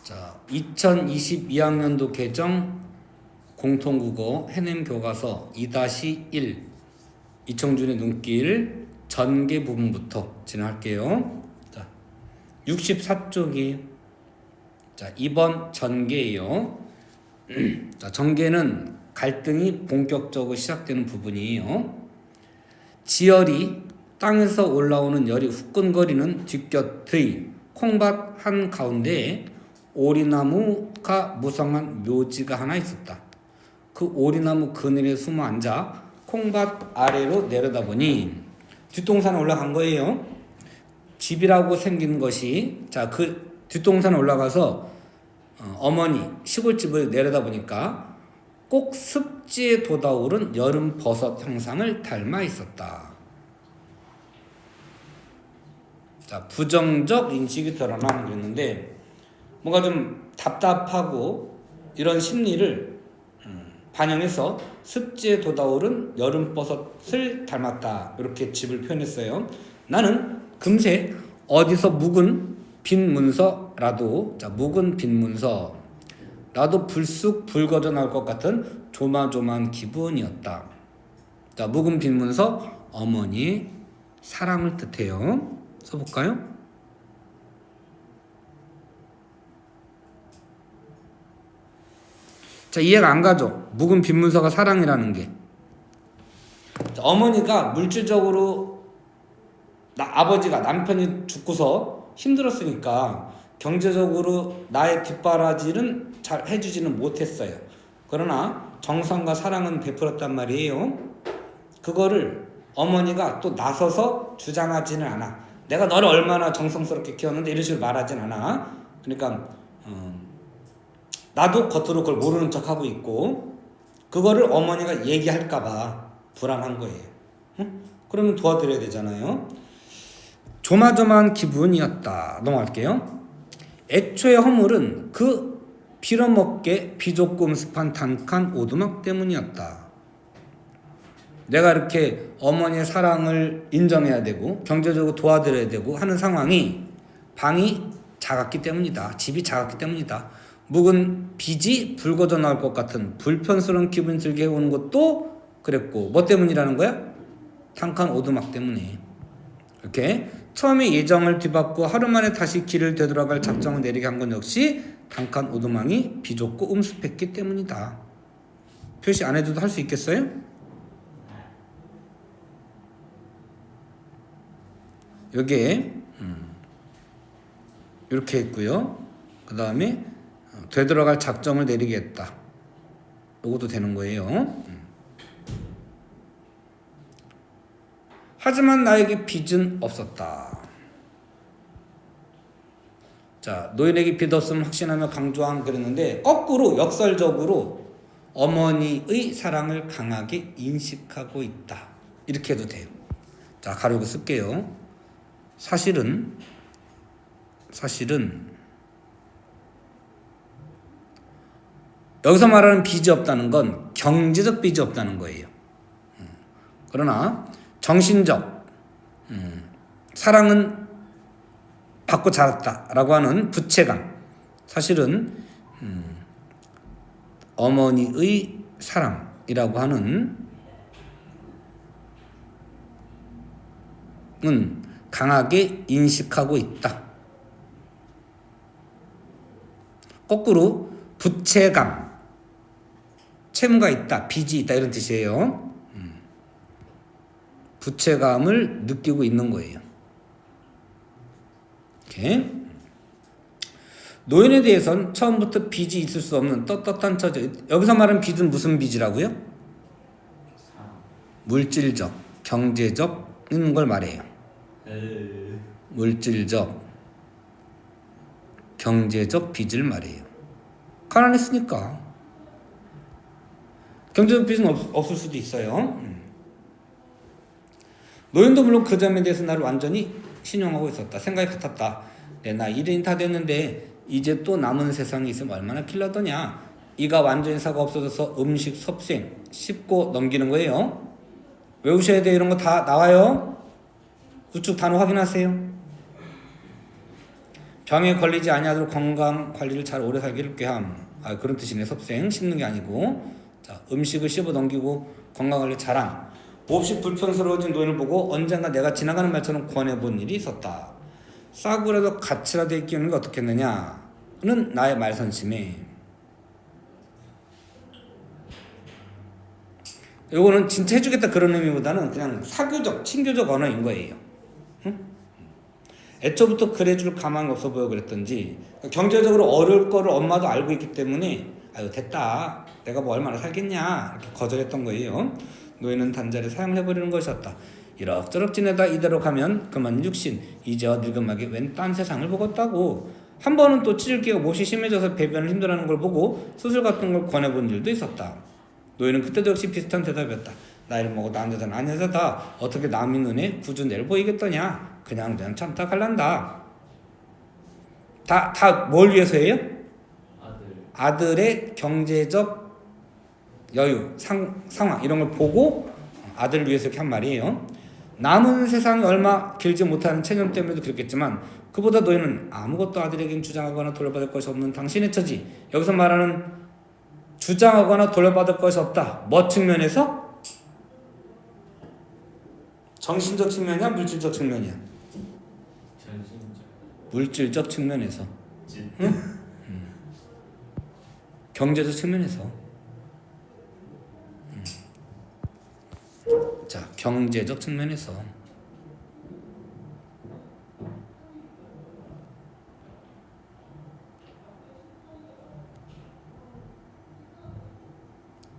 자, 2022학년도 개정 공통국어 해냄 교과서 2-1 이청준의 눈길 전개 부분부터 진행할게요. 자, 64쪽이에요. 자, 2번 전개예요. 자, 전개는 갈등이 본격적으로 시작되는 부분이에요. 지열이 땅에서 올라오는 열이 후끈거리는 뒷곁의 콩밭 한 가운데에 오리나무가 무성한 묘지가 하나 있었다. 그 오리나무 그늘에 숨어 앉아 콩밭 아래로 내려다보니 뒷동산에 올라간 거예요. 집이라고 생긴 것이, 자, 그 뒷동산에 올라가서 어머니 시골집을 내려다보니까 꼭 습지에 돋아오른 여름 버섯 형상을 닮아 있었다. 자, 부정적 인식이 드러나는 그랬는데 뭔가 좀 답답하고 이런 심리를 반영해서 습지에 돋아오른 여름버섯을 닮았다. 이렇게 집을 표현했어요. 나는 금세 어디서 묵은 빈 문서라도, 자, 묵은 빈 문서라도 불쑥 불거져 나올 것 같은 조마조마한 기분이었다. 자, 묵은 빈 문서, 어머니의 사랑을 뜻해요. 써볼까요? 자, 이해가 안 가죠? 묵은 빈 문서가 사랑이라는 게. 자, 어머니가 물질적으로 아버지가 남편이 죽고서 힘들었으니까 경제적으로 나의 뒷바라지는 잘 해주지는 못했어요. 그러나 정성과 사랑은 베풀었단 말이에요. 그거를 어머니가 또 나서서 주장하지는 않아. 내가 너를 얼마나 정성스럽게 키웠는데 이런 식으로 말하진 않아. 그러니까 나도 겉으로 그걸 모르는 척하고 있고 그거를 어머니가 얘기할까봐 불안한 거예요. 응? 그러면 도와드려야 되잖아요. 조마조마한 기분이었다. 넘어갈게요. 애초에 허물은 그 빌어먹게 비좁고 음습한 단칸 오두막 때문이었다. 내가 이렇게 어머니의 사랑을 인정해야 되고 경제적으로 도와드려야 되고 하는 상황이 방이 작았기 때문이다. 집이 작았기 때문이다. 묵은 빚이 불거져 나올 것 같은 불편스러운 기분이 들게 해오는 것도 그랬고 뭐 때문이라는 거야? 단칸 오두막 때문에. 이렇게 처음에 예정을 뒤바꾸고 하루 만에 다시 길을 되돌아갈 작정을 내리게 한 건 역시 단칸 오두막이 비좁고 음습했기 때문이다. 표시 안 해줘도 할 수 있겠어요? 여기에 이렇게 했고요. 그 다음에 되돌아갈 작정을 내리겠다. 이것도 되는 거예요. 하지만 나에게 빚은 없었다. 자, 노인에게 빚 없음을 확신하며 강조한 그랬는데 거꾸로 역설적으로 어머니의 사랑을 강하게 인식하고 있다. 이렇게 해도 돼요. 자, 가로고 쓸게요. 사실은 여기서 말하는 빚이 없다는 건 경제적 빚이 없다는 거예요. 그러나 정신적 사랑은 받고 자랐다라고 하는 부채감, 사실은 어머니의 사랑이라고 하는 강하게 인식하고 있다. 거꾸로 부채감, 채무가 있다, 빚이 있다 이런 뜻이에요. 부채감을 느끼고 있는 거예요. 이렇게. 노인에 대해서는 처음부터 빚이 있을 수 없는 떳떳한 처지. 여기서 말하는 빚은 무슨 빚이라고요? 물질적, 경제적 있는 걸 말해요. 물질적, 경제적 빚을 말해요. 가난했으니까. 경제적 빚은 없을 수도 있어요. 노인도 물론 그 점에 대해서 나를 완전히 신용하고 있었다. 생각이 같았다. 나 1인이 다 됐는데 이제 또 남은 세상에 있으면 얼마나 길러더냐. 이가 완전히 사가 없어져서 음식 섭생 씹고 넘기는 거예요. 외우셔야 돼요. 이런 거 다 나와요. 우측 단어 확인하세요. 병에 걸리지 아니하도록 건강 관리를 잘 오래 살기를 꾀함. 그런 뜻이네. 섭생 씹는 게 아니고. 자, 음식을 씹어 넘기고 건강 관리 잘함. 몹시 불평스러워진 노인을 보고 언젠가 내가 지나가는 말처럼 권해본 일이 있었다. 싸구려도 가치라도 있기는 게 어떻겠느냐는 나의 말선심에. 요거는 진짜 해주겠다 그런 의미보다는 그냥 사교적, 친교적 언어인 거예요. 응? 애초부터 그래줄 가망이 없어 보여 그랬던지 경제적으로 어려울 거를 엄마도 알고 있기 때문에 아유 됐다 내가 뭐 얼마나 살겠냐 이렇게 거절했던 거예요. 노인은 단자를 사용해버리는 것이었다. 이럭저럭 지내다 이대로 가면 그만 육신 이제와 늙음하게 웬 딴 세상을 보겠다고. 한 번은 또 찢을기가 몹시 심해져서 배변을 힘들어하는 걸 보고 수술 같은 걸 권해본 일도 있었다. 노인은 그때도 역시 비슷한 대답이었다. 나이를 먹어도 안 여자는 안 여자다. 어떻게 남의 눈에 굳은 애를 보이겠더냐. 그냥 참다 갈란다. 다 뭘 위해서예요? 아들의 경제적 여유, 상황 이런 걸 보고 아들을 위해서 이렇게 한 말이에요. 남은 세상이 얼마 길지 못하는 체념 때문에도 그렇겠지만 그보다 노인은 아무것도 아들에겐 주장하거나 돌려받을 것이 없는 당신의 처지. 여기서 말하는 주장하거나 돌려받을 것이 없다. 뭐 측면에서? 정신적 측면이야? 물질적 측면이야? 정신적. 물질적 측면에서. 응? 경제적 측면에서. 자, 경제적 측면에서.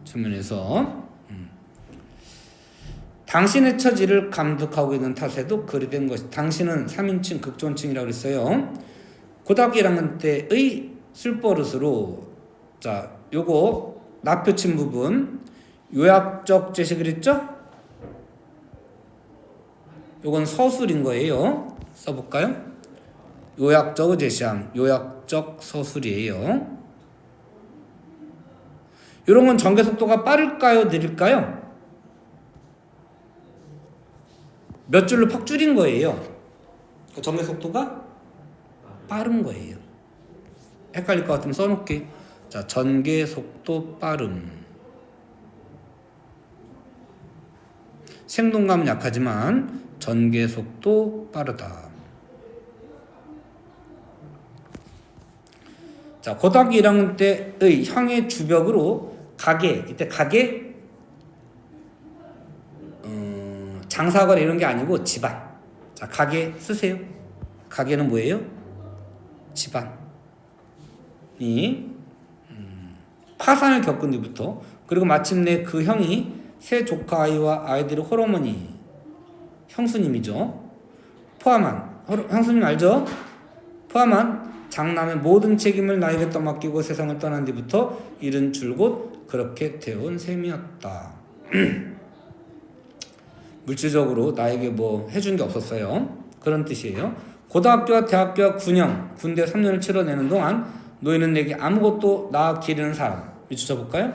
측면에서 당신의 처지를 감독하고 있는 탓에도 그리 된 것이. 당신은 3인칭 극존칭이라고 그랬어요. 고등학교 1학년 때의 술버릇으로 자 요거 나표친 부분 요약적 제시 그랬죠? 요건 서술인 거예요. 써볼까요? 요약적 제시함 요약적 서술이에요. 이런 건 전개 속도가 빠를까요? 느릴까요? 몇 줄로 팍 줄인 거예요. 전개 속도가 빠른 거예요. 헷갈릴 것 같으면 써놓을게요. 자, 전개 속도 빠름. 생동감은 약하지만 전개 속도 빠르다. 자, 고등학교 1학년 때의 형의 주벽으로 가게, 이때 가게 장사거리 이런 게 아니고 집안. 자, 가게 쓰세요. 가게는 뭐예요? 집안이 파산을 겪은 뒤부터 그리고 마침내 그 형이 새 조카 아이와 아이들의 홀어머니 형수님이죠. 포함한 형수님 알죠? 포함한 장남의 모든 책임을 나에게 떠맡기고 세상을 떠난 뒤부터 일은 줄곧 그렇게 되어온 셈이었다. 물질적으로 나에게 뭐 해준 게 없었어요. 그런 뜻이에요. 고등학교와 대학교와 군영, 군대 3년을 치러내는 동안 노인은 내게 아무것도 나 기르는 사람. 비춰볼까요?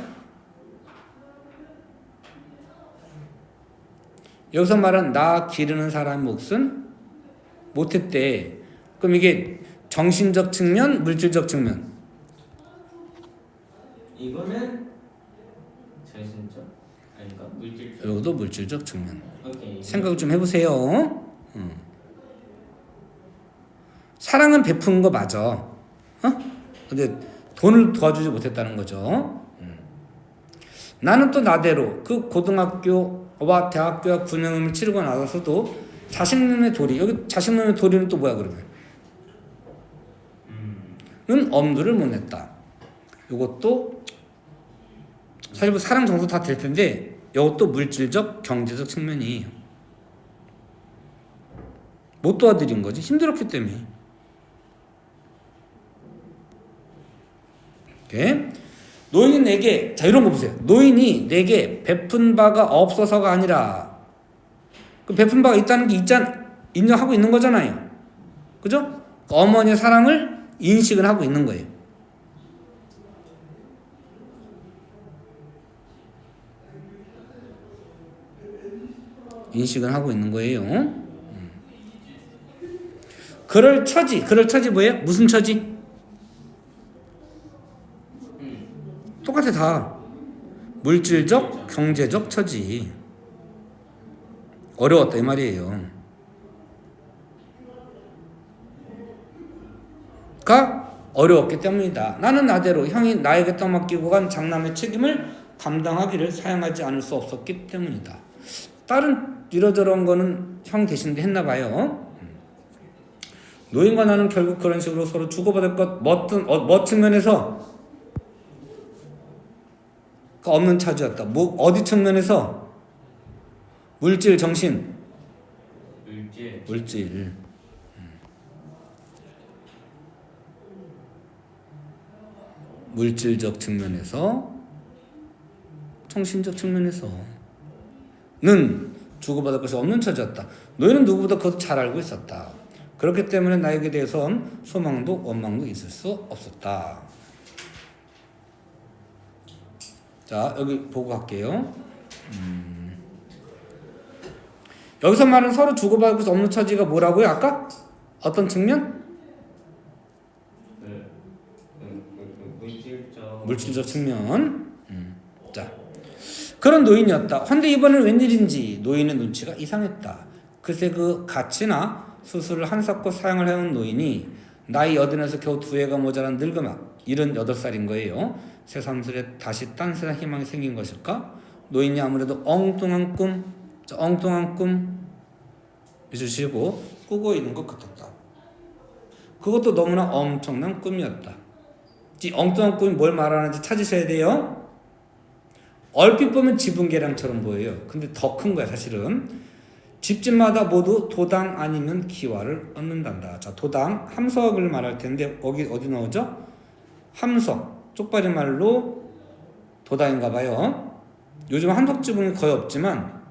여기서 말한 나 기르는 사람의 몫은 못했대. 그럼 이게 정신적 측면, 물질적 측면. 이거는 정신적 아닌가? 물질적. 이것도 물질적 측면. 오케이. 생각 좀 해보세요. 사랑은 베푼 거 맞아. 근데 돈을 도와주지 못했다는 거죠. 나는 또 나대로 그 고등학교와 대학교와 군영을 치르고 나서도 자식놈의 도리. 여기 자식놈의 도리는 또 뭐야 그러면? 는 엄두를 못 냈다. 이것도 사실 뭐 사랑 정도 다 될 텐데 이것도 물질적 경제적 측면이에요. 못 도와드린 거지. 힘들었기 때문에. 오케이. 노인이 내게 자 이런 거 보세요. 노인이 내게 베푼 바가 없어서가 아니라 그 베푼 바가 있다는 게 인정하고 있는 거잖아요. 그죠? 어머니의 사랑을 인식을 하고 있는 거예요. 인식을 하고 있는 거예요. 그럴 처지 뭐예요? 무슨 처지? 똑같아 다. 물질적, 경제적 처지. 어려웠다 이 말이에요. 가 어려웠기 때문이다. 나는 나대로 형이 나에게 떠맡기고 간 장남의 책임을 감당하기를 사양하지 않을 수 없었기 때문이다. 다른 이러저런 거는 형 대신에 했나 봐요. 노인과 나는 결국 그런 식으로 서로 주고받을 것 뭐 측면에서 없는 차지였다. 뭐 어디 측면에서? 물질, 정신. 물질. 물질적 측면에서, 정신적 측면에서는 주고받을 것이 없는 처지였다. 너희는 누구보다 그것도 잘 알고 있었다. 그렇기 때문에 나에게 대해선 소망도 원망도 있을 수 없었다. 자, 여기 보고 갈게요. 여기서 말은 서로 주고받을 것이 없는 처지가 뭐라고요? 아까? 어떤 측면? 물질적 측면. 자, 그런 노인이었다. 헌데 이번엔 웬일인지 노인의 눈치가 이상했다. 그새 그 가치나 수술을 한사코 사용을 해온 노인이 나이 80에서 겨우 2해가 모자란 늙음아 78살인 거예요. 새삼스레 다시 딴 세상 희망이 생긴 것일까? 노인이 아무래도 엉뚱한 꿈 잊으시고 꾸고 있는 것 같았다. 그것도 너무나 엄청난 꿈이었다. 이 엉뚱한 꿈이 뭘 말하는지 찾으셔야 돼요. 얼핏 보면 지붕 계량처럼 보여요. 근데 더 큰 거야 사실은. 집집마다 모두 도당 아니면 기와를 얻는단다. 자, 도당 함석을 말할 텐데 여기 어디 나오죠? 함석 쪽발이 말로 도당인가 봐요. 요즘 함석 지붕이 거의 없지만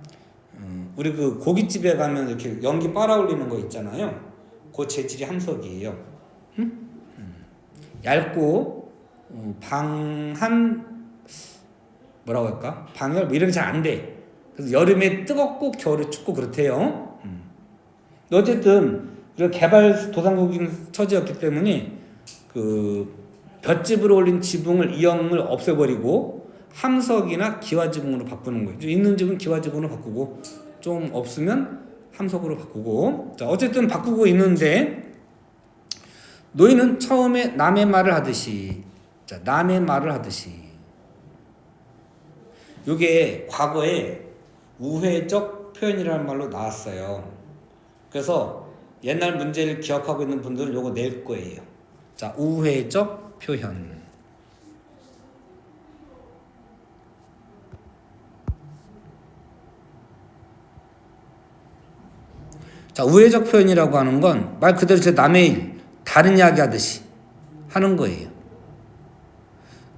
우리 그 고깃집에 가면 이렇게 연기 빨아 올리는 거 있잖아요. 그 재질이 함석이에요. 얇고 방한 뭐라고 할까? 방열 뭐 이런 게 잘 안 돼. 그래서 여름에 뜨겁고 겨울에 춥고 그렇대요. 어쨌든 개발 도상국인 처지였기 때문에 그 볏짚으로 올린 지붕을 이형을 없애버리고 함석이나 기와지붕으로 바꾸는 거예요. 있는 집은 기와지붕으로 바꾸고 좀 없으면 함석으로 바꾸고. 자, 어쨌든 바꾸고 있는데 노인은 처음에 남의 말을 하듯이 이게 과거에 우회적 표현이라는 말로 나왔어요. 그래서 옛날 문제를 기억하고 있는 분들은 요거 낼 거예요. 자, 우회적 표현. 자, 우회적 표현이라고 하는 건 말 그대로 제 남의 일, 다른 이야기 하듯이 하는 거예요.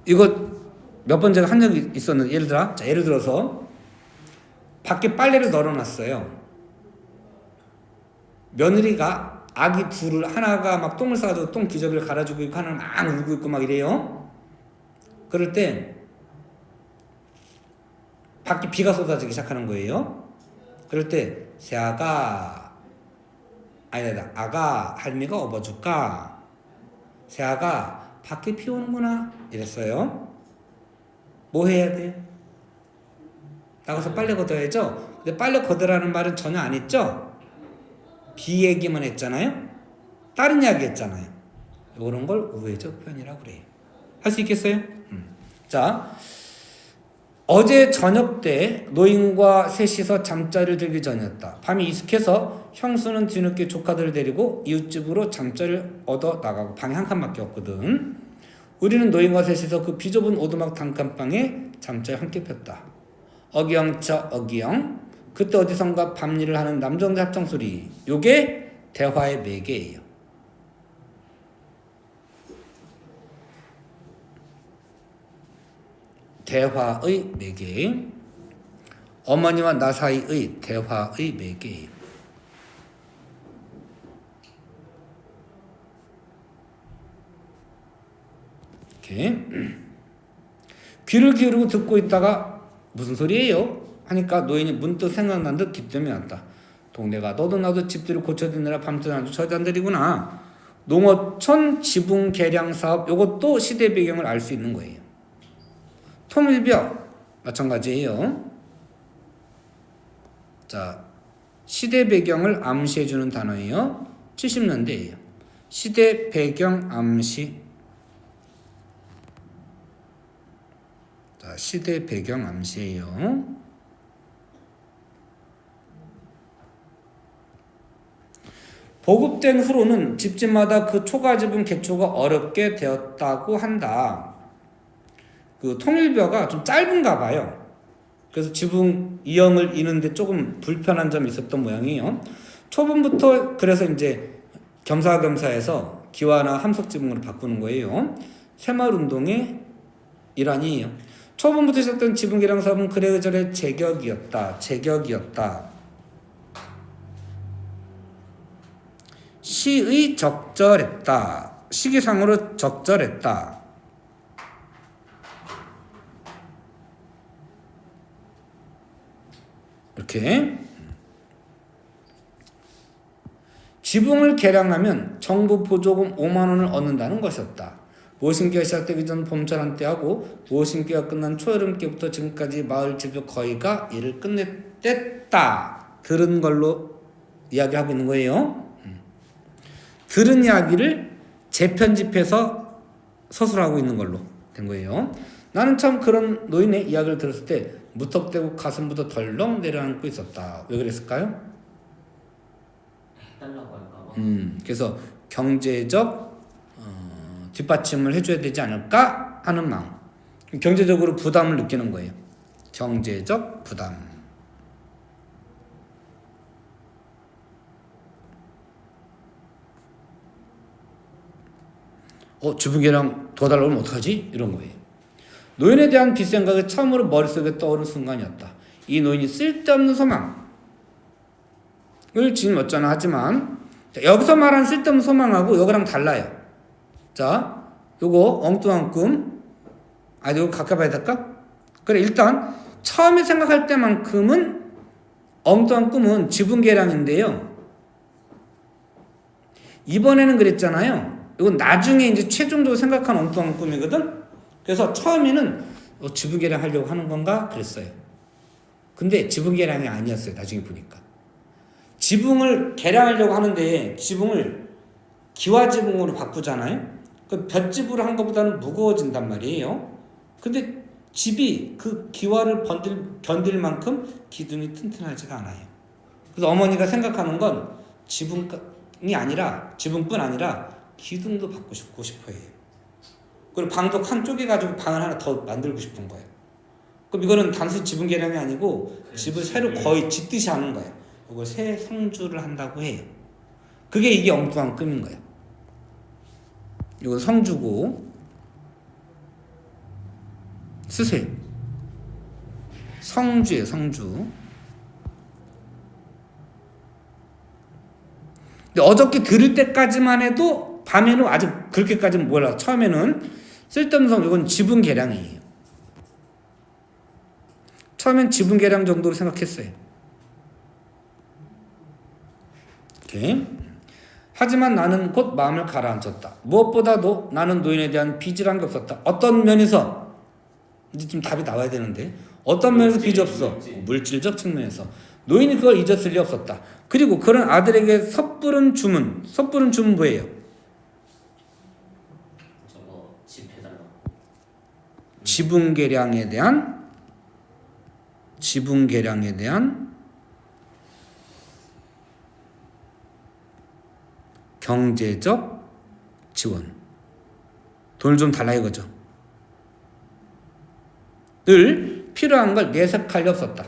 이거 몇 번 제가 한 적이 있었는데 예를 들어서 밖에 빨래를 널어놨어요. 며느리가 아기 둘을 하나가 막 똥을 싸가지고 똥 기저귀를 갈아주고 있고 하나는 막 울고 있고 막 이래요. 그럴 때 밖에 비가 쏟아지기 시작하는 거예요. 그럴 때 새아가 아가 할미가 업어줄까? 새아가 밖에 비 오는구나 이랬어요. 뭐 해야 돼? 나가서 빨래 걷어야죠. 근데 빨래 걷으라는 말은 전혀 안 했죠. 비 얘기만 했잖아요. 다른 이야기 했잖아요. 이런 걸 우회적 표현이라고 그래요. 할 수 있겠어요? 자, 어제 저녁 때 노인과 셋이서 잠자리를 들기 전이었다. 밤이 이슥해서 형수는 뒤늦게 조카들을 데리고 이웃집으로 잠자리를 얻어 나가고 방이 한 칸밖에 없거든. 우리는 노인과 셋이서 그 비좁은 오두막 단칸방에 잠자리 함께 폈다. 어기영차 어기영. 그때 어디선가 밤일을 하는 남정네 합창소리. 요게 대화의 매개예요. 대화의 매개. 어머니와 나 사이의 대화의 매개예요. 이렇게 귀를 기울이고 듣고 있다가 무슨 소리예요? 하니까 노인이 문득 생각난 듯 기쁨이 났다. 동네가 너도 나도 집들을 고쳐드느라 밤새나도 저잔들이구나. 농어촌 지붕 개량 사업 이것도 시대 배경을 알 수 있는 거예요. 통일벼 마찬가지예요. 자, 시대 배경을 암시해주는 단어예요. 70년대예요. 시대 배경 암시. 자, 시대 배경 암시예요. 보급된 후로는 집집마다 그 초가 지붕 개초가 어렵게 되었다고 한다. 그 통일벼가 좀 짧은가 봐요. 그래서 지붕 이형을 이는데 조금 불편한 점이 있었던 모양이에요. 초반부터 그래서 이제 겸사겸사해서 기와나 함석 지붕으로 바꾸는 거예요. 새마을운동의 일환이에요. 초반부터 시작된 지붕 개량 사업은 그래저래 제격이었다. 시의 적절했다. 시기상으로 적절했다. 이렇게 지붕을 개량하면 정부 보조금 5만 원을 얻는다는 것이었다. 모심기가 시작되기 전 봄철 한때하고 모심기가 끝난 초여름께부터 지금까지 마을 지도 거의가 일을 끝냈댔다. 들은 걸로 이야기하고 있는 거예요. 들은 이야기를 재편집해서 서술하고 있는 걸로 된 거예요. 나는 참 그런 노인의 이야기를 들었을 때 무턱대고 가슴부터 덜렁 내려앉고 있었다. 왜 그랬을까요? 해달라고 할까봐. 그래서 경제적 뒷받침을 해줘야 되지 않을까 하는 마음. 경제적으로 부담을 느끼는 거예요. 경제적 부담. 주부개랑 더 달라고 하면 어떡하지? 이런 거예요. 노인에 대한 뒷생각이 처음으로 머릿속에 떠오른 순간이었다. 이 노인이 쓸데없는 소망을 짊었잖아. 하지만 여기서 말하는 쓸데없는 소망하고 여기랑 달라요. 자, 요거 엉뚱한 꿈. 이거 가까이 봐야 될까? 그래, 일단 처음에 생각할 때만큼은 엉뚱한 꿈은 지붕 개량인데요. 이번에는 그랬잖아요. 이건 나중에 이제 최종적으로 생각한 엉뚱한 꿈이거든. 그래서 처음에는 지붕 개량 하려고 하는 건가 그랬어요. 근데 지붕 개량이 아니었어요. 나중에 보니까 지붕을 개량하려고 하는데 지붕을 기와 지붕으로 바꾸잖아요. 그 볏집으로 한 것보다는 무거워진단 말이에요. 근데 집이 그 기와를 견딜 만큼 기둥이 튼튼하지가 않아요. 그래서 어머니가 생각하는 건 지붕뿐 아니라 기둥도 바꾸고 싶어요. 그리고 방도 칸 쪼개가지고 방을 하나 더 만들고 싶은 거예요. 그럼 이거는 단순히 지붕 개량이 아니고 집을 새로 거의 짓듯이 하는 거예요. 이걸 새 성주를 한다고 해요. 그게 이게 엉뚱한 꿈인 거예요. 이건 성주고 쓰세요. 성주예요. 성주. 근데 어저께 들을 때까지만 해도 밤에는 아직 그렇게까지는 몰라. 처음에는 쓸데없는 성, 이건 지붕 개량이에요. 처음엔 지붕 개량 정도로 생각했어요. 이렇게. 하지만 나는 곧 마음을 가라앉혔다. 무엇보다도 나는 노인에 대한 빚이란 게 없었다. 어떤 면에서 이제 좀 답이 나와야 되는데 어떤 면에서 빚이 없어? 물질적 측면에서 노인이 그걸 잊었을 리 없었다. 그리고 그런 아들에게 섣부른 주문 뭐예요? 저거 집 해달라고. 지붕 개량에 대한 경제적 지원. 돈을 좀 달라 이거죠. 늘 필요한 걸 내색할 리 없었다.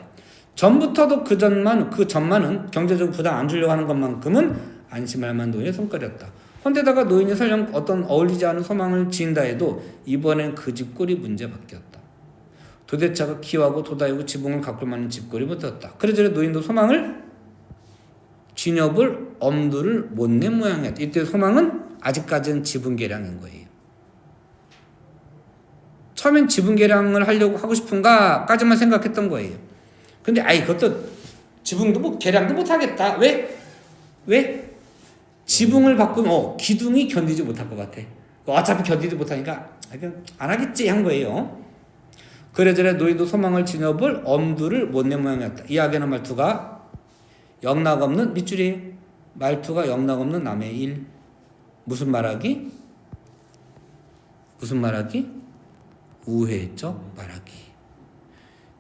전부터도 그 전만은 경제적 부담 안 주려고 하는 것만큼은 안심할 만한 노인의 손거리였다. 헌데다가 노인이 설령 어떤 어울리지 않은 소망을 지인다 해도 이번엔 그 집골이 문제밖에였다. 도대체가 기와고 도다이고 지붕을 가꿀 만한 집골이 못되었다. 그래저래 노인도 소망을 진엽을 엄두를 못 낸 모양이었다. 이때 소망은 아직까지는 지붕 개량인 거예요. 처음엔 지붕 개량을 하려고 하고 싶은가까지만 생각했던 거예요. 근데 그것도 지붕도 뭐 계량도 못 하겠다. 왜? 왜? 지붕을 바꾸면 기둥이 견디지 못할 것 같아. 어차피 견디지 못하니까 안 하겠지 한 거예요. 그래저래 노인도 소망을 지녀볼 엄두를 못 낸 모양이었다. 이야기하는 말투가 영락없는 밑줄이 말투가 영락없는 남의 일. 무슨 말하기? 무슨 말하기? 우회적 말하기.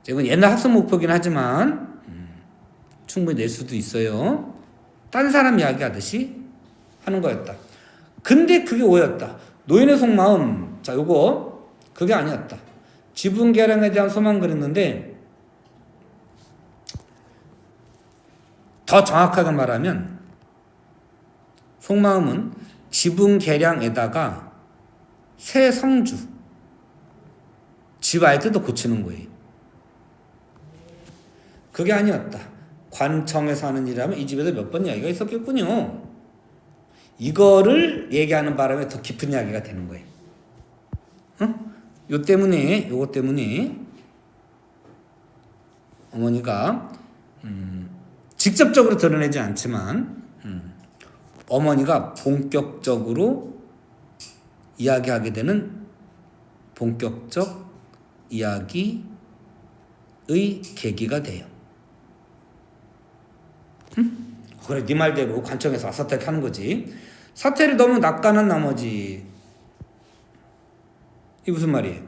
이건 옛날 학습 목표긴 하지만 충분히 낼 수도 있어요. 딴 사람 이야기하듯이 하는 거였다. 근데 그게 오해였다. 노인의 속마음, 자 요거 그게 아니었다. 지붕 계량에 대한 소망 그랬는데 더 정확하게 말하면 속마음은 지붕 계량에다가 새 성주 집 아이들도 고치는 거예요. 그게 아니었다. 관청에서 하는 일이라면 이 집에도 몇 번 이야기가 있었겠군요. 이거를 얘기하는 바람에 더 깊은 이야기가 되는 거예요. 요거 때문에 어머니가 직접적으로 드러내지 않지만 어머니가 본격적으로 이야기하게 되는 본격적 이야기의 계기가 돼요. 그래, 네 말대로 관청에서 사퇴를 하는 거지. 사퇴를 너무 낙관한 나머지 이게 무슨 말이에요?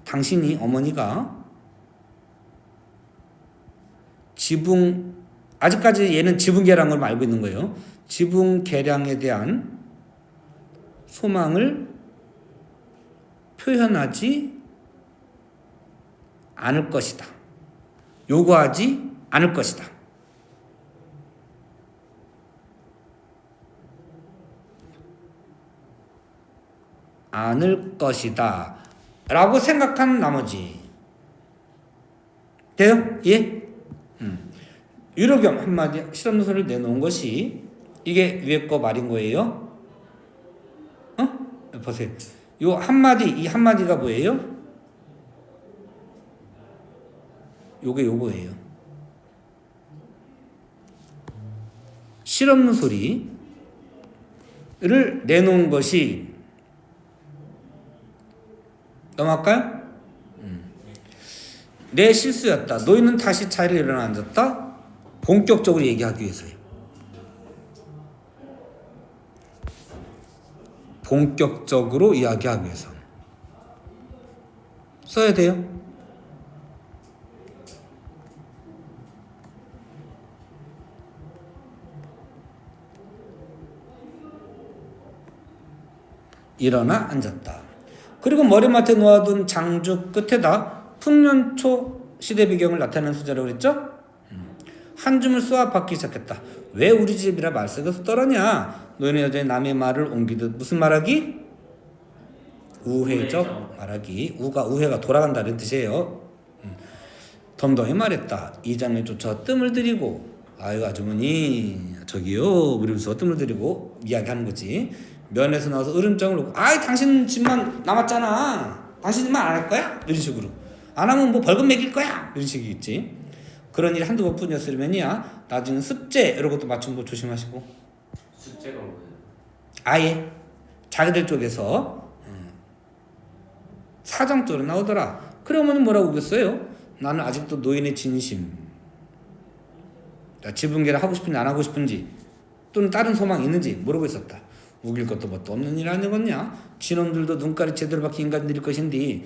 당신이 어머니가 아직까지 얘는 지붕 계량을 알고 있는 거예요. 지붕 계량에 대한 소망을 표현하지 않을 것이다. 요구하지 않을 것이다. 않을 것이다. 라고 생각한 나머지. 돼요? 예? 유로겸 한마디 실험노선을 내놓은 것이 이게 위에 거 말인 거예요. 보세요. 이 한마디가 뭐예요? 요거예요. 실없는 소리를 내놓은 것이 넘어갈까요? 내 실수였다. 너희는 다시 자리에 일어나 앉았다. 본격적으로 얘기하기 위해서요. 본격적으로 이야기하기 위해서 써야 돼요. 일어나 앉았다. 그리고 머리맡에 놓아둔 장주 끝에다 풍년초 시대 배경을 나타내는 소재라고 그랬죠? 한 줌을 쏘아 받기 시작했다. 왜 우리 집이라 말색에서 떨었냐? 너희는 여전히 남의 말을 옮기듯 무슨 말하기? 우회적 말하기. 우회가 돌아간다는 뜻이에요. 덤덤히 말했다. 이장을 쫓아 뜸을 들이고 아유 아주머니 저기요 그러면서 뜸을 들이고 이야기하는 거지. 면에서 나와서 으름장을 놓고 아이 당신 집만 남았잖아. 당신 집만 안 할 거야? 이런 식으로. 안 하면 뭐 벌금 매길 거야? 이런 식이겠지. 그런 일이 한두 번뿐이었으면이야. 나중에 습제 이런 것도 맞춤 거 조심하시고. 습제가 뭐예요? 아예 자기들 쪽에서 사정적으로 나오더라. 그러면 뭐라고 우겼어요? 나는 아직도 노인의 진심. 지붕 계량 하고 싶은지 안 하고 싶은지 또는 다른 소망이 있는지 모르고 있었다. 우길 것도 뭣도 없는 일 아니겠냐? 진놈들도 눈깔이 제대로 박힌 인간들일 것인데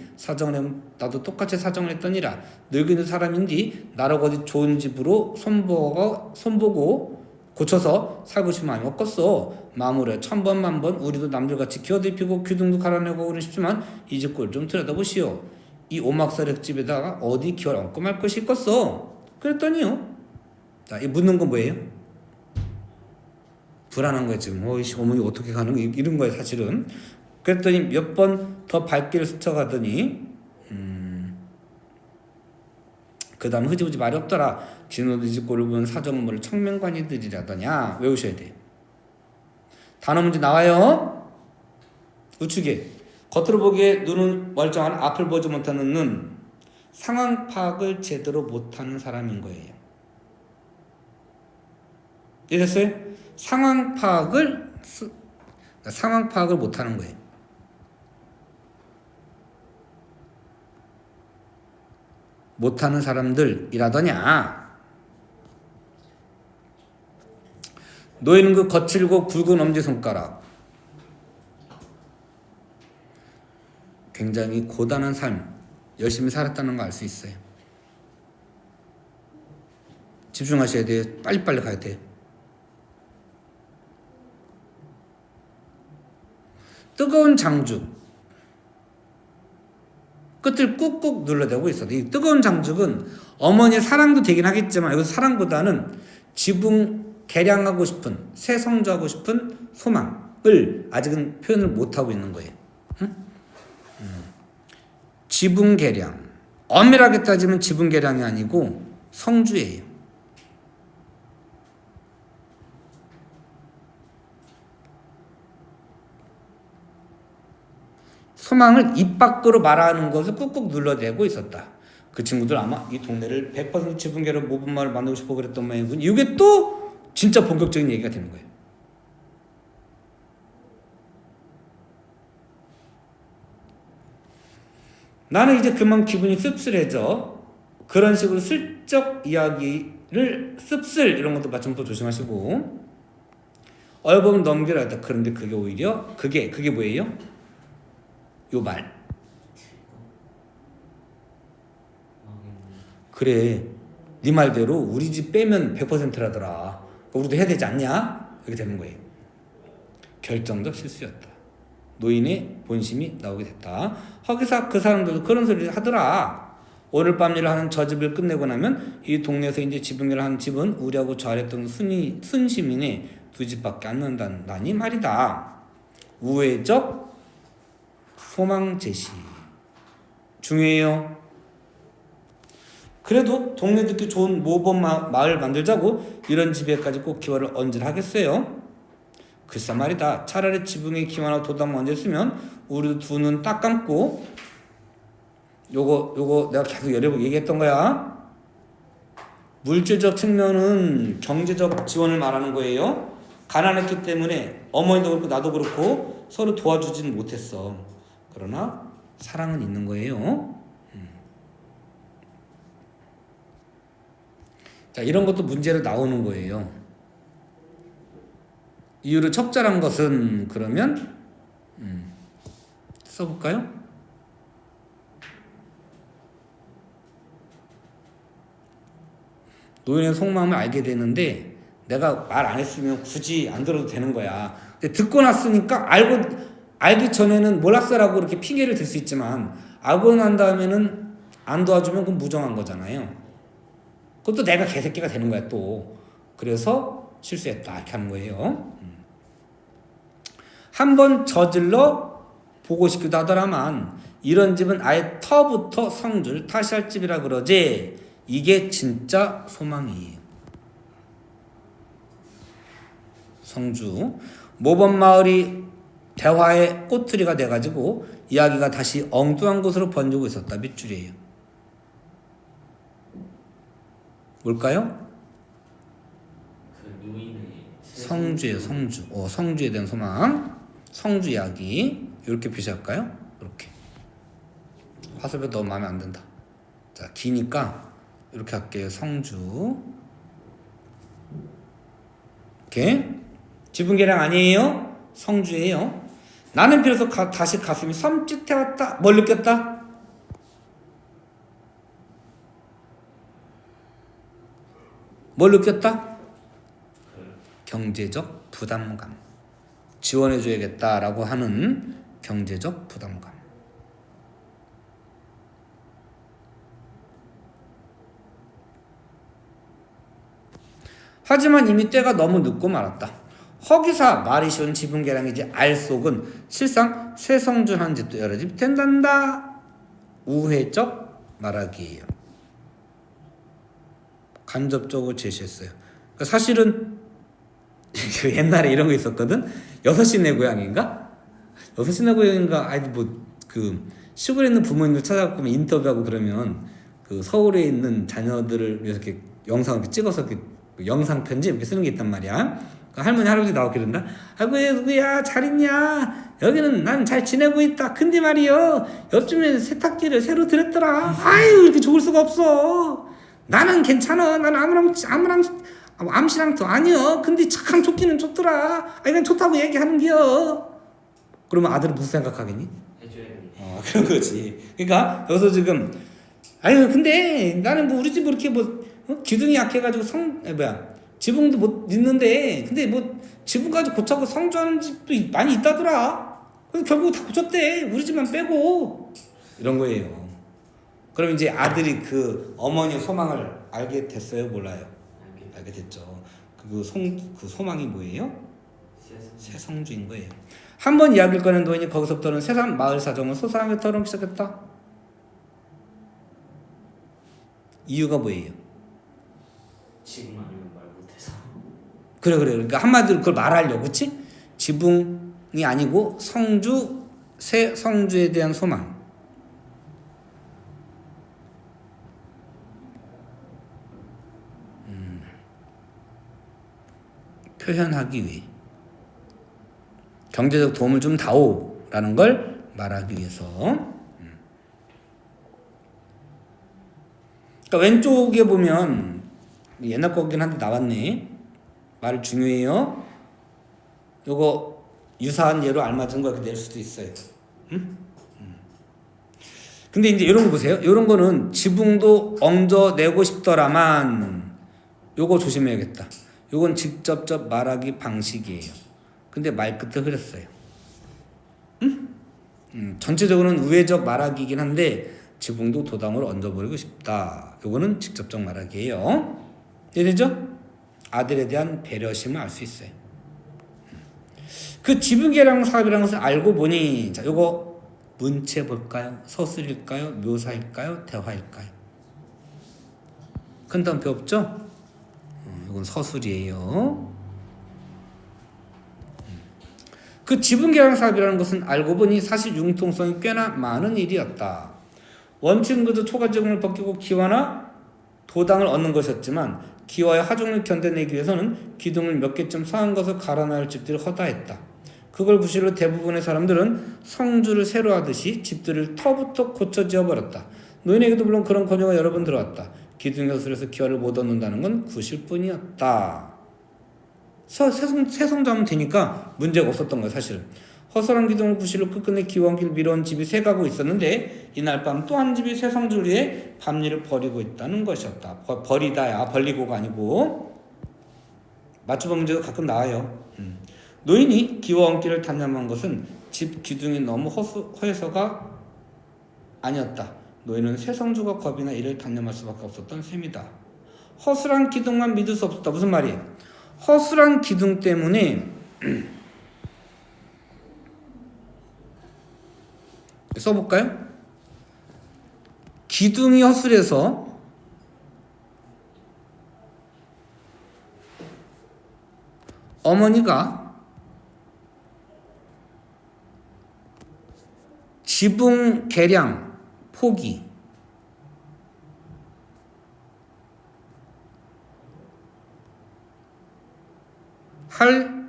나도 똑같이 사정을 했더니라. 늙은 사람인데 나라고 어디 좋은 집으로 손보고 고쳐서 살고 싶으면 마음이 없겠어. 마음으로 1000번 만번 우리도 남들같이 기어들피고 귀등도 갈아내고 그러고 싶지만 이 집 꼴 좀 들여다보시오. 이 오막살액집에다가 어디 기어를 얹고 말 것이 있겠어. 그랬더니요. 자, 이 묻는 건 뭐예요? 불안한 거야 지금. 어머니 어떻게 가는 이런 거야 사실은. 그랬더니 몇 번 더 발길을 스쳐가더니 그 다음 흐지부지 말이 없더라. 진호도 집 꼴을 보면 사정문을 청명관이들이라더냐. 외우셔야 돼. 단어 문제 나와요. 우측에 겉으로 보기에 눈은 멀쩡한 앞을 보지 못하는 눈, 상황 파악을 제대로 못하는 사람인 거예요. 이랬어요? 상황 파악을 못하는 거예요. 못하는 사람들이라더냐. 노예는 그 거칠고 굵은 엄지손가락, 굉장히 고단한 삶, 열심히 살았다는 거 알 수 있어요. 집중하셔야 돼요. 빨리빨리 가야 돼요. 뜨거운 장죽, 끝을 꾹꾹 눌러대고 있어요. 이 뜨거운 장죽은 어머니의 사랑도 되긴 하겠지만 여기서 사랑보다는 지붕 개량하고 싶은, 새 성주하고 싶은 소망을 아직은 표현을 못하고 있는 거예요. 응? 지붕 개량, 엄밀하게 따지면 지붕 개량이 아니고 성주예요. 소망을 입 밖으로 말하는 것을 꾹꾹 눌러대고 있었다. 그 친구들 아마 이 동네를 100% 지붕계로 모범마을 만들고 싶어 그랬던 모양이군. 이게 또 진짜 본격적인 얘기가 되는 거예요. 나는 이제 그만 기분이 씁쓸해져. 그런 식으로 슬쩍 이야기를 씁쓸 이런 것도 마침 또 조심하시고 얼버무 넘기라 했다. 그런데 그게 오히려 그게 뭐예요? 요 말. 그래, 네 말대로 우리 집 빼면 100%라더라. 우리도 해야 되지 않냐? 이렇게 되는 거예요. 결정적 실수였다. 노인의 본심이 나오게 됐다. 허기사 그 사람들도 그런 소리를 하더라. 오늘 밤 일을 하는 저 집을 끝내고 나면 이 동네에서 이제 지붕일을 하는 집은 우리하고 저랬던 순시민의 두 집밖에 안 난다니 말이다. 우회적 소망 제시 중요해요. 그래도 동네 듣기 좋은 모범 마을 만들자고 이런 집에까지 꼭 기와를 얹으라 하겠어요? 글쎄 말이다. 차라리 지붕에 기와나 도담 얹었으면 우리도 두 눈 딱 감고 요거 내가 계속 여러 번 얘기했던 거야. 물질적 측면은 경제적 지원을 말하는 거예요. 가난했기 때문에 어머니도 그렇고 나도 그렇고 서로 도와주지는 못했어. 그러나 사랑은 있는 거예요. 자, 이런 것도 문제로 나오는 거예요. 이유를 적절한 것은 그러면 써볼까요? 노인의 속마음을 알게 되는데 내가 말 안 했으면 굳이 안 들어도 되는 거야. 근데 듣고 났으니까 알기 전에는 몰랐어라고 이렇게 핑계를 댈 수 있지만 알고 난 다음에는 안 도와주면 그건 무정한 거잖아요. 그것도 내가 개새끼가 되는 거야 또. 그래서 실수했다 이렇게 하는 거예요. 한번 저질러 보고 싶기도 하더라만 이런 집은 아예 터부터 성줄 타시할 집이라 그러지. 이게 진짜 소망이에요. 성주 모범마을이 대화의 꼬투리가 돼가지고 이야기가 다시 엉뚱한 곳으로 번지고 있었다. 밑줄이에요. 뭘까요? 그 노인의 성주예요. 성주. 성주에 대한 소망. 성주 이야기. 이렇게 표시할까요? 이렇게. 화살표 너무 마음에 안 든다. 자, 기니까 이렇게 할게요. 성주. 이렇게. 지분 계량 아니에요? 성주예요. 나는 비로소 다시 가슴이 섬찟해왔다. 뭘 느꼈다? 뭘 느꼈다? 경제적 부담감. 지원해줘야겠다라고 하는 경제적 부담감. 하지만 이미 때가 너무 늦고 말았다. 허기사 말이 쉬운 지분 계량이지 알 속은 실상 쇠성준한 집도 여러 집 된단다. 우회적 말하기예요. 간접적으로 제시했어요. 그러니까 사실은 옛날에 이런 거 있었거든. 6시 내 고향인가? 여섯이나 고양인가 아이들 뭐그 시골에 있는 부모님들 찾아가면 인터뷰하고 그러면 그 서울에 있는 자녀들을 위해서 이렇게 영상 이렇게 찍어서 이렇게 영상 편지 이렇게 쓰는 게 있단 말이야. 그 할머니 할아버지 나오게 된다. 아이고 얘 누구야 잘 있냐? 여기는 난 잘 지내고 있다. 근데 말이요 옆집에 세탁기를 새로 들였더라. 아유 이렇게 좋을 수가 없어. 나는 괜찮아. 나는 암시랑도 아니여. 근데 참 좋기는 좋더라. 아니 그냥 좋다고 얘기하는겨. 그러면 아들은 무슨 생각하겠니? 해줘야겠네. 그런 거지. 그러니까 여기서 지금 아유 근데 나는 뭐 우리 집 이렇게 뭐 기둥이 약해가지고 지붕도 못 있는데 근데 뭐 지붕까지 고쳐고 성주하는 집도 많이 있다더라. 그래서 결국 다 고쳤대. 우리 집만 빼고 이런 거예요. 그럼 이제 아들이 그 어머니의 소망을 알게 됐어요? 몰라요? 알게 됐죠. 그 소망이 뭐예요? 새성주인 거예요. 한 번 이야기를 꺼낸 노인이 거기서부터는 새삼 마을 사정을 소소하게 털어놓기 시작했다. 이유가 뭐예요? 지금 아니면 말 못해서. 그래. 그러니까 한마디로 그걸 말하려고, 그렇지? 지붕이 아니고 새 성주에 대한 소망. 표현하기 위해 경제적 도움을 좀 다오라는 걸 말하기 위해서. 그러니까 왼쪽에 보면 옛날 거긴 한데 나왔네. 말 중요해요. 요거 유사한 예로 알맞은 거 이렇게 낼 수도 있어요. 근데 이제 이런 거 보세요. 이런 거는 지붕도 엉져내고 싶더라만 요거 조심해야겠다. 요건 직접적 말하기 방식이에요. 근데 말끝을 흐렸어요. 전체적으로는 우회적 말하기이긴 한데 지붕도 도당으로 얹어버리고 싶다. 요거는 직접적 말하기예요. 이해되죠? 아들에 대한 배려심을 알 수 있어요. 그 지붕계량 사업이라는 것을 알고 보니 자 요거 문체 볼까요? 서술일까요? 묘사일까요? 대화일까요? 큰 단표 없죠? 이건 서술이에요. 그 지붕계량 사업이라는 것은 알고 보니 사실 융통성이 꽤나 많은 일이었다. 원칙은 그저 초가지붕을 벗기고 기와나 도당을 얻는 것이었지만 기와의 하중을 견뎌내기 위해서는 기둥을 몇 개쯤 서한 것을 갈아놔야 할 집들이 허다했다. 그걸 구실로 대부분의 사람들은 성주를 새로 하듯이 집들을 터부터 고쳐 지어버렸다. 노인에게도 물론 그런 권유가 여러 번 들어왔다. 기둥 여술에서 기와를 못 얻는다는 건 구실뿐이었다. 새성자면 되니까 문제가 없었던 거야 사실. 허술한 기둥을 구실로 끝끝내 기와길 밀어온 집이 세 가구 있었는데 이날 밤 또 한 집이 새성주를 위해 밤일을 벌이고 있다는 것이었다. 벌이다야 벌리고가 아니고. 맞춤법 문제가 가끔 나와요. 노인이 기와 얹기를 단념한 것은 집 기둥이 너무 허해서가 아니었다. 노인은 새성주가 겁이나 이를 단념할 수밖에 없었던 셈이다. 허술한 기둥만 믿을 수 없었다. 무슨 말이에요? 허술한 기둥 때문에 써볼까요? 기둥이 허술해서 어머니가 지붕 계량 포기 할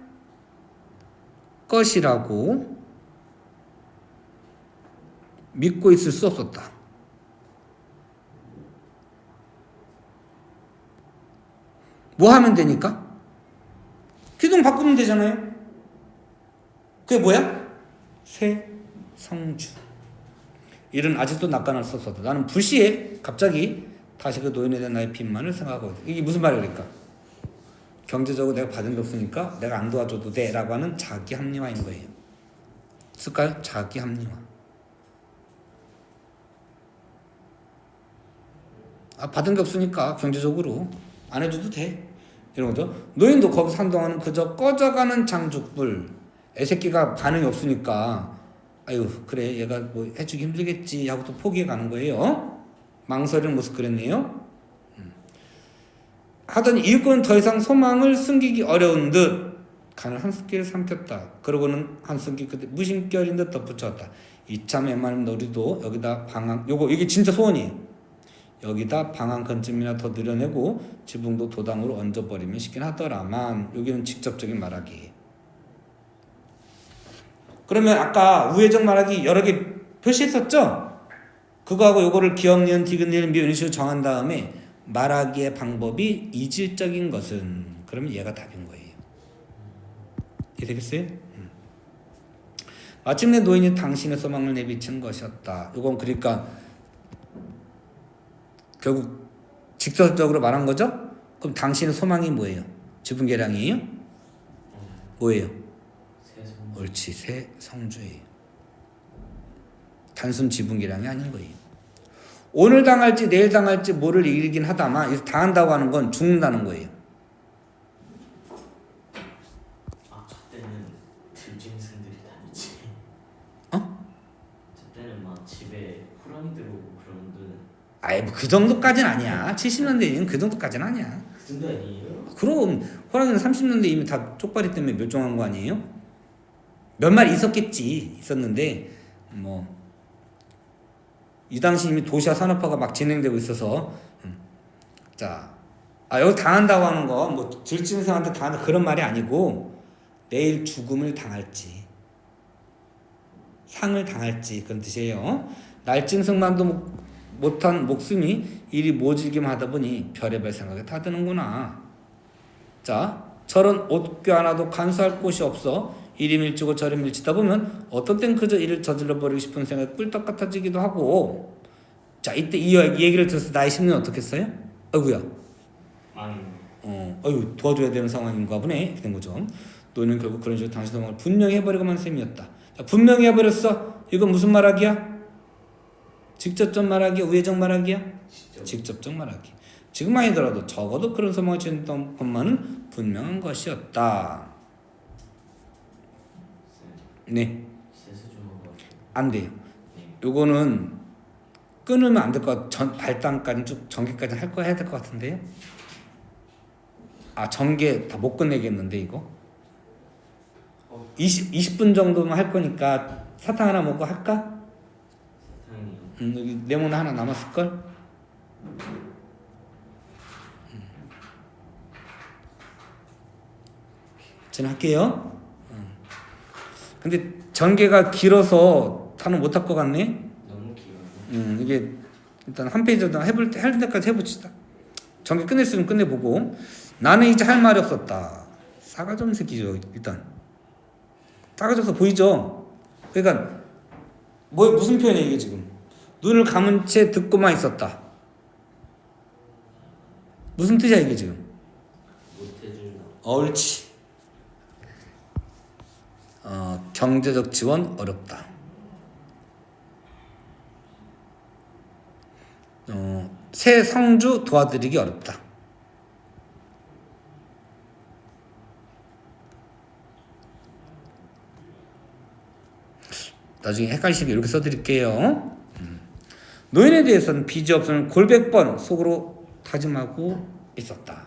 것이라고 믿고 있을 수 없었다. 뭐 하면 되니까? 기둥 바꾸면 되잖아요. 그게 뭐야? 새성주. 일은 아직도 낯간할 수 없었다. 나는 불시에 갑자기 다시 그 노인에 대한 나의 빈만을 생각하거든. 이게 무슨 말이니까? 경제적으로 내가 받은 게 없으니까 내가 안 도와줘도 돼 라고 하는 자기 합리화인 거예요. 쓸까요? 자기 합리화. 받은 게 없으니까 경제적으로 안 해줘도 돼 이런 거죠. 노인도 거기서 한동안은 그저 꺼져가는 장죽불. 애새끼가 반응이 없으니까 아유 그래 얘가 뭐 해주기 힘들겠지 하고 또 포기해 가는 거예요. 망설이는 모습 그랬네요. 하더니 이웃과는 더 이상 소망을 숨기기 어려운 듯 간을 한 숟기를 삼켰다. 그러고는 한 숟기 그때 무심결인 듯 덧붙였다. 이참 웬만하면 너리도 여기다 방한 요거 이게 진짜 소원이에요. 여기다 방 한 칸쯤이나 더 늘여내고 지붕도 도당으로 얹어버리면 쉽긴 하더라만 여기는 직접적인 말하기. 그러면 아까 우회적 말하기 여러 개 표시했었죠? 그거하고 요거를 기역, 니은, 디귿, 니은, 미음 이런 식으로 정한 다음에 말하기의 방법이 이질적인 것은 그러면 얘가 답인 거예요. 이해되겠어요? 마침내 노인이 당신의 소망을 내비친 것이었다. 이건 그러니까 결국 직접적으로 말한 거죠? 그럼 당신의 소망이 뭐예요? 지분 계량이에요? 뭐예요? 세성. 옳지, 새 성주예요. 단순 지분 계량이 아닌 거예요. 오늘 당할지 내일 당할지 뭐를 이기긴 하다만 여기서 당한다고 하는 건 죽는다는 거예요. 아, 저 때는 들짐승들이 다니지. 어? 저 때는 막 집에 호랑이 들어오고 그런 데는. 아이 뭐 그 정도까지는 아니야. 70년대에는 그 정도까지는 아니야. 그 정도 아니에요? 그럼 호랑이는 30년대 이미 다 쪽발이 때문에 멸종한 거 아니에요? 몇 마리 있었는데 뭐 이 당시 이미 도시화 산업화가 막 진행되고 있어서 자, 여기 당한다고 하는 거 뭐 들짐승한테 당한다 그런 말이 아니고 내일 죽음을 당할지 상을 당할지 그런 뜻이에요. 날짐승만도 못한 목숨이 일이 모질기만 하다 보니 별의별 생각이 다 드는구나. 자, 저런 옷 껴안아도 간수할 곳이 없어 이리 밀치고 저리 밀치다 보면 어떤 땐 그저 일을 저질러 버리고 싶은 생각이 꿀떡 같아지기도 하고. 자, 이때 이 얘기를 들어서 나의 심리는 어떻겠어요? 아이고야, 아이고 도와줘야 되는 상황인가 보네 이렇게 된 거죠. 너는 결국 그런 식으로 당신 상황을 분명히 해버리고 만 셈이었다. 자, 분명히 해버렸어. 이건 무슨 말하기야? 직접적 말하기, 우회적 말하기야? 직접적 말하기. 지금 아니더라도 적어도 그런 소망을 지녔던 것만은 분명한 것이었다. 네. 안 돼요. 요거는 끊으면 안 될 것 같아. 발단까지 쭉 전개까지 할 거 해야 될 것 같은데요. 아, 전개 다 못 끝내겠는데 이거. 20분 정도만 할 거니까 사탕 하나 먹고 할까? 여기 레몬 하나 남았을 걸. 저는 할게요. 근데 전개가 길어서 다는 못할 것 같네. 너무 길어요. 이게 일단 한 페이지 정도 할 때까지 해봅시다. 전개 끝낼 수 있으면 끝내보고. 나는 이제 할 말이 없었다. 싸가지 없는 새끼죠. 일단 싸가지 없어 보이죠. 그러니까 무슨 표현이에요 이게 지금? 눈을 감은 채 듣고만 있었다. 무슨 뜻이야 이게 지금? 못해준다. 옳지. 경제적 지원 어렵다. 새 성주 도와드리기 어렵다. 나중에 헷갈리시게 이렇게 써드릴게요. 노인에 대해서는 빚이 없으면 골백번 속으로 다짐하고 있었다.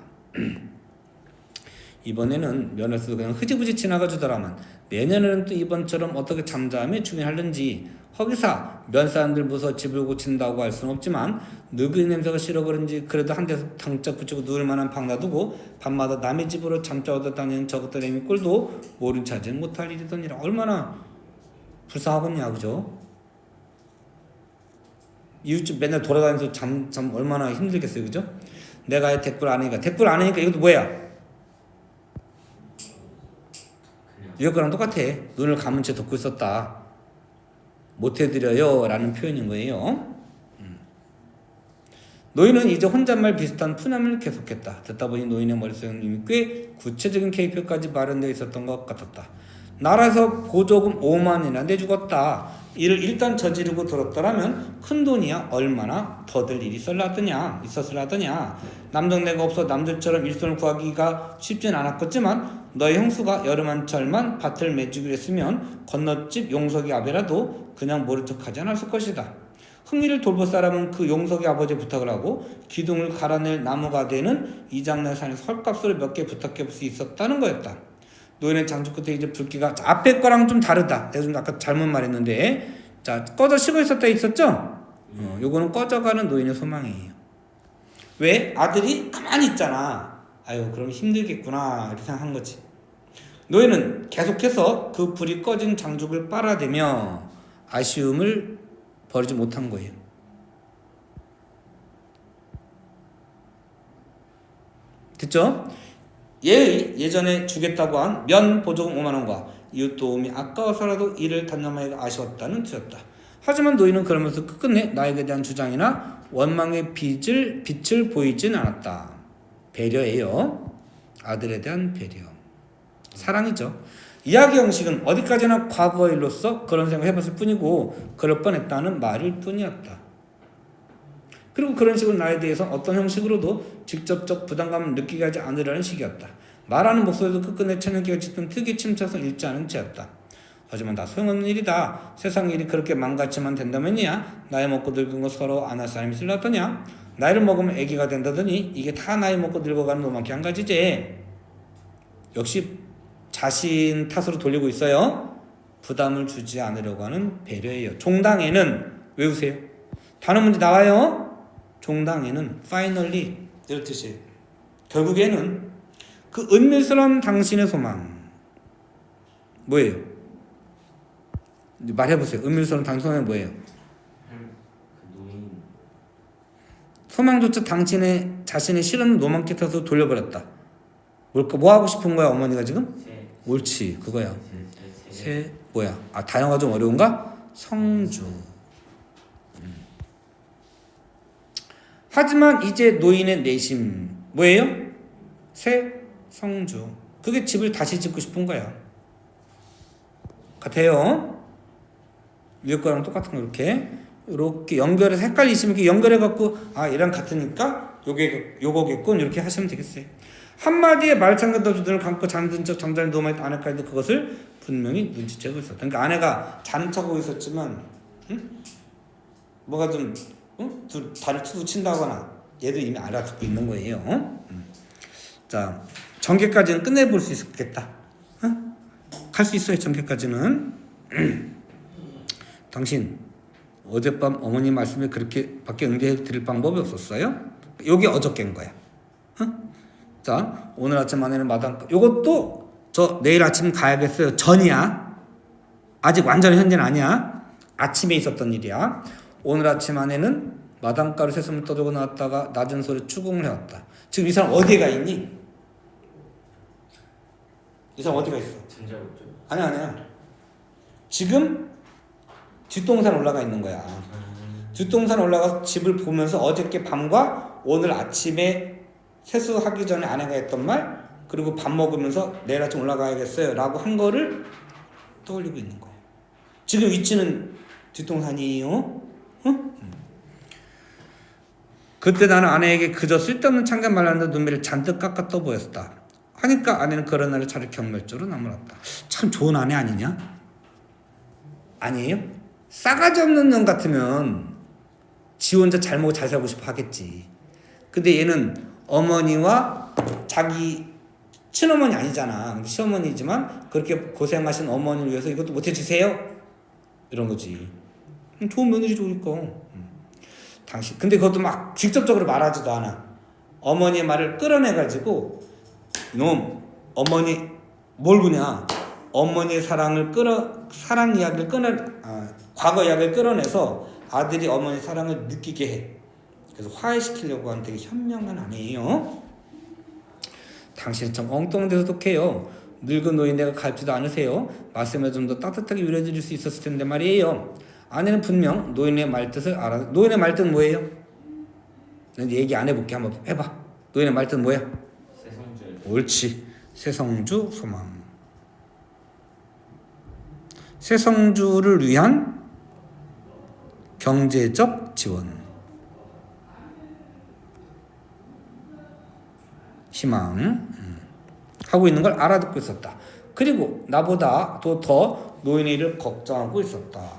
이번에는 면허에서 그냥 흐지부지 지나가주더라만 내년에는 또 이번처럼 어떻게 잠잠히 추진하는지. 허기사 면사람들 무서워 집을 고친다고 할 수는 없지만 느그이 냄새가 싫어 그런지 그래도 한 대서 당짝 붙이고 누울 만한 방 놔두고 밤마다 남의 집으로 잠자 오다 다니는 저것들 애미 꼴도 모른 차지는 못할 일이더니라. 얼마나 불쌍하겠냐 그죠? 이웃집 맨날 돌아다니면서 잠 얼마나 힘들겠어요 그죠? 내가 댓글 안 하니까 이것도 뭐야? 이럴 거랑 똑같아. 눈을 감은 채 듣고 있었다. 못해드려요 라는 표현인 거예요. 노인은 이제 혼잣말 비슷한 푸념을 계속했다. 듣다 보니 노인의 머릿속에는 이미 꽤 구체적인 계획표까지 마련되어 있었던 것 같았다. 나라에서 보조금 5만이나 내주겠다. 이를 일단 저지르고 들었더라면 큰돈이야 얼마나 더들 일이 있었을 하더냐. 남정네가 없어 남들처럼 일손을 구하기가 쉽진 않았겠지만 너의 형수가 여름 한철만 밭을 매주기로 했으면 건너집 용석이 아베라도 그냥 모른 척하지 않았을 것이다. 흥미를 돌볼 사람은 그 용석이 아버지의 부탁을 하고 기둥을 갈아낼 나무가 되는 이장내 산에서 헐값으로 몇 개 부탁해 볼 수 있었다는 거였다. 노인의 장주 끝에 이제 불길가 앞에 거랑 좀 다르다. 내가 좀 아까 잘못 말했는데 자 꺼져 식어 있었다 있었죠? 요거는 꺼져가는 노인의 소망이에요. 왜? 아들이 가만히 있잖아. 아유 그럼 힘들겠구나 이렇게 생각한 거지. 노예는 계속해서 그 불이 꺼진 장죽을 빨아대며 아쉬움을 버리지 못한 거예요. 됐죠? 예전에 주겠다고 한 면 보조금 5만원과 이웃 도움이 아까워서라도 이를 단념하기가 아쉬웠다는 뜻이었다. 하지만 노인은 그러면서 끝끝내 나에게 대한 주장이나 원망의 빛을 보이진 않았다. 배려예요. 아들에 대한 배려. 사랑이죠. 이야기 형식은 어디까지나 과거의 일로서 그런 생각을 해봤을 뿐이고 그럴 뻔했다는 말일 뿐이었다. 그리고 그런 식으로 나에 대해서 어떤 형식으로도 직접적 부담감을 느끼게 하지 않으려는 식이었다. 말하는 목소리도 끝끝내 천연기가 짙은 특유의 침착성 잃지 않은 채였다. 하지만 다 소용없는 일이다. 세상 일이 그렇게 망가지만 된다면이야. 나이 먹고 늙은 거 서로 안 할 사람이 쓸려더냐. 나이를 먹으면 애기가 된다더니 이게 다 나이 먹고 늙어가는 놈밖에 한 가지지. 역시 자신 탓으로 돌리고 있어요. 부담을 주지 않으려고 하는 배려예요. 종당에는 외우세요. 단어 문제 나와요. 종당에는 finally 이런 뜻이에요. 결국에는 그 은밀스러운 당신의 소망 뭐예요? 말해보세요. 은밀스러운 당신의 소망이 뭐예요? 노인 소망조차 당신의 자신의 싫은 노만 깃터서 돌려버렸다. 뭘까? 뭐 하고 싶은 거야 어머니가 지금? 옳지 그거야. 새 뭐야? 아 단어가 좀 어려운가? 성주. 하지만 이제 노인의 내심 뭐예요? 새 성주. 그게 집을 다시 짓고 싶은 거야. 같아요. 위에 거랑 똑같은 거 이렇게 연결해서 헷갈리시면 이렇게 연결해 갖고 아 얘랑 같으니까 요거겠군 이렇게 하시면 되겠어요. 한마디의 말창과 눈을 감고 잠든 척 잠자리 누워만 아내가 있는데 그것을 분명히 눈치채고 있었다. 그러니까 아내가 자는 척하고 있었지만 뭐가 좀 다를 투두 친다거나 얘도 이미 알아듣고 있는 거예요. 자 전개까지는 끝내볼 수 있겠다. 갈 수 있어요. 전개까지는. 당신 어젯밤 어머니 말씀에 그렇게 밖에 응대해 드릴 방법이 없었어요? 요게 어저께인 거야. 자 오늘 아침 아내는 마당 요것도 저 내일 아침 가야겠어요. 전이야. 아직 완전히 현재는 아니야. 아침에 있었던 일이야. 오늘 아침 아내는 마당가루 새솜을 떠들고 나왔다가 낮은 소리 추궁을 해왔다. 지금 이 사람 어디에 가 있니? 이 사람 어디 가 있어? 잠자고 있죠. 아니야. 지금 뒷동산 올라가 있는 거야. 뒷동산 올라가서 집을 보면서 어저께 밤과 오늘 아침에 세수하기 전에 아내가 했던 말 그리고 밥 먹으면서 내일 아침 올라가야겠어요 라고 한 거를 떠올리고 있는 거예요. 지금 위치는 뒷동산이에요. 그때 나는 아내에게 그저 쓸데없는 참견 말하는데 눈매를 잔뜩 깎아 떠보였다. 하니까 아내는 그런 날을 차라리 경멸조로 나무랐다. 참 좋은 아내 아니냐? 아니에요? 싸가지 없는 년 같으면 지 혼자 잘 먹고 잘 살고 싶어 하겠지. 근데 얘는 어머니와 자기 친어머니 아니잖아. 시어머니지만 그렇게 고생하신 어머니를 위해서 이것도 못 해주세요? 이런 거지. 좋은 며느리 좋으니까. 당신 근데 그것도 막 직접적으로 말하지도 않아. 어머니의 말을 끌어내가지고 이놈 어머니 뭘 보냐 어머니의 사랑 이야기를 과거 이야기를 끌어내서 아들이 어머니 사랑을 느끼게 해. 그래서 화해시키려고 하는 되게 현명한 아내예요. 당신은 참 엉뚱한 데서 독해요. 늙은 노인네가 가입지도 않으세요. 말씀에 좀 더 따뜻하게 위로해드릴 수 있었을 텐데 말이에요. 아내는 분명 노인의 말뜻을 알아. 노인의 말뜻은 뭐예요? 난 얘기 안 해볼게. 한번 해봐. 노인의 말뜻은 뭐야? 새성주. 옳지. 새성주 소망. 새성주를 위한 경제적 지원. 희망. 하고 있는 걸 알아듣고 있었다. 그리고 나보다 더 노인의 일을 걱정하고 있었다.